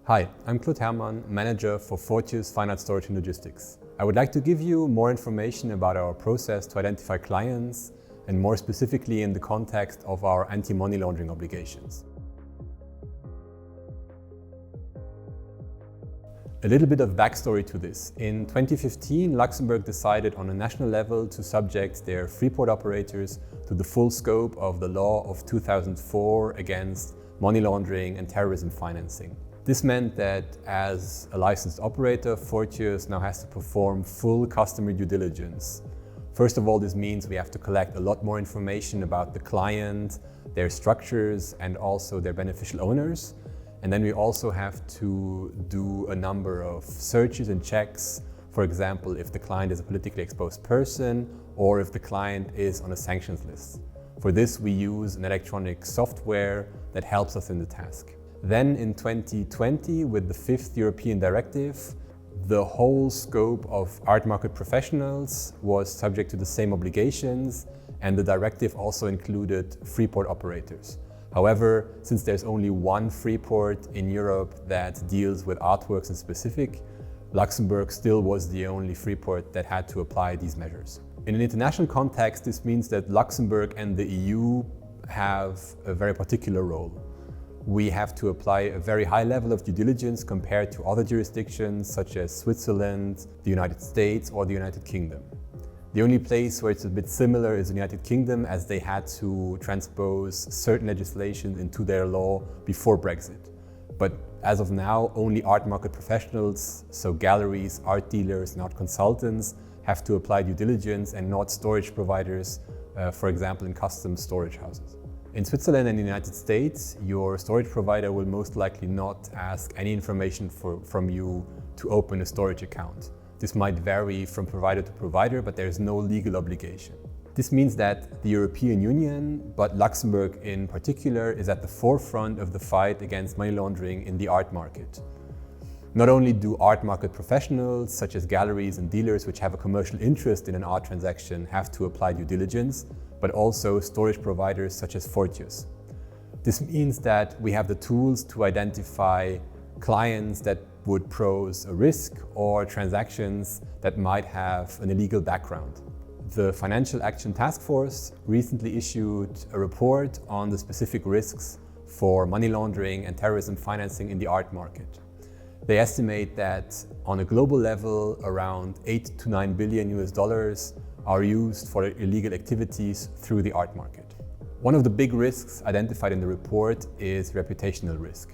Hi, I'm Claude Hermann, manager for Fortius Finance Storage and Logistics. I would like to give you more information about our process to identify clients and more specifically in the context of our anti-money laundering obligations. A little bit of backstory to this. In 2015, Luxembourg decided on a national level to subject their free port operators to the full scope of the law of 2004 against money laundering and terrorism financing. This meant that as a licensed operator, Fortius now has to perform full customer due diligence. First of all, this means we have to collect a lot more information about the client, their structures, and also their beneficial owners. And then we also have to do a number of searches and checks. For example, if the client is a politically exposed person or if the client is on a sanctions list. For this, we use an electronic software that helps us in the task. Then in 2020, with the 5th European Directive, the whole scope of art market professionals was subject to the same obligations, and the directive also included free port operators. However, since there's only one free port in Europe that deals with artworks in specific, Luxembourg still was the only free port that had to apply these measures. In an international context, this means that Luxembourg and the EU have a very particular role. We have to apply a very high level of due diligence compared to other jurisdictions such as Switzerland, the United States or the United Kingdom. The only place where it's a bit similar is the United Kingdom, as they had to transpose certain legislation into their law before Brexit. But as of now, only art market professionals, so galleries, art dealers and art consultants, have to apply due diligence and not storage providers, for example in custom storage houses. In Switzerland and the United States, your storage provider will most likely not ask any information from you to open a storage account. This might vary from provider to provider, but there is no legal obligation. This means that the European Union, but Luxembourg in particular, is at the forefront of the fight against money laundering in the art market. Not only do art market professionals, such as galleries and dealers which have a commercial interest in an art transaction, have to apply due diligence, but also storage providers such as Fortius. This means that we have the tools to identify clients that would pose a risk or transactions that might have an illegal background. The Financial Action Task Force recently issued a report on the specific risks for money laundering and terrorism financing in the art market. They estimate that on a global level, around $8 to $9 billion are used for illegal activities through the art market. One of the big risks identified in the report is reputational risk.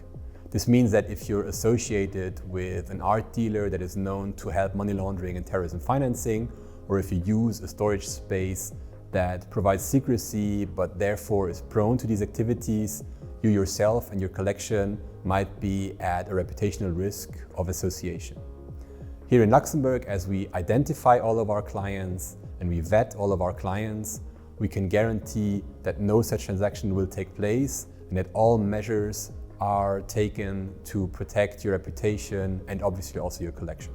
This means that if you're associated with an art dealer that is known to help money laundering and terrorism financing, or if you use a storage space that provides secrecy but therefore is prone to these activities, you yourself and your collection might be at a reputational risk of association. Here in Luxembourg, as we identify all of our clients and we vet all of our clients, we can guarantee that no such transaction will take place and that all measures are taken to protect your reputation and obviously also your collection.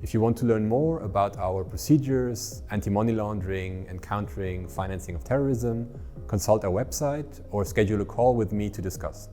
If you want to learn more about our procedures, anti-money laundering and countering financing of terrorism, consult our website or schedule a call with me to discuss.